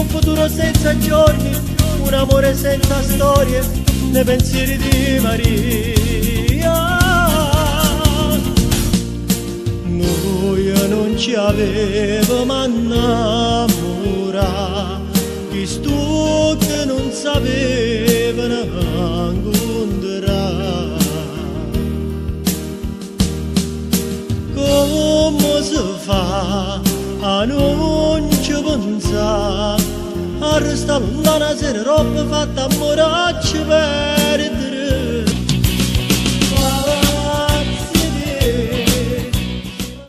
un futuro senza giorni, un amore senza storie, nei pensieri di Maria. Noi non ci avevamo innamorato, chi stu che non sapevano incontrare. Come si fa a non ci pensare, a restare lontana se roba fatta a moracci per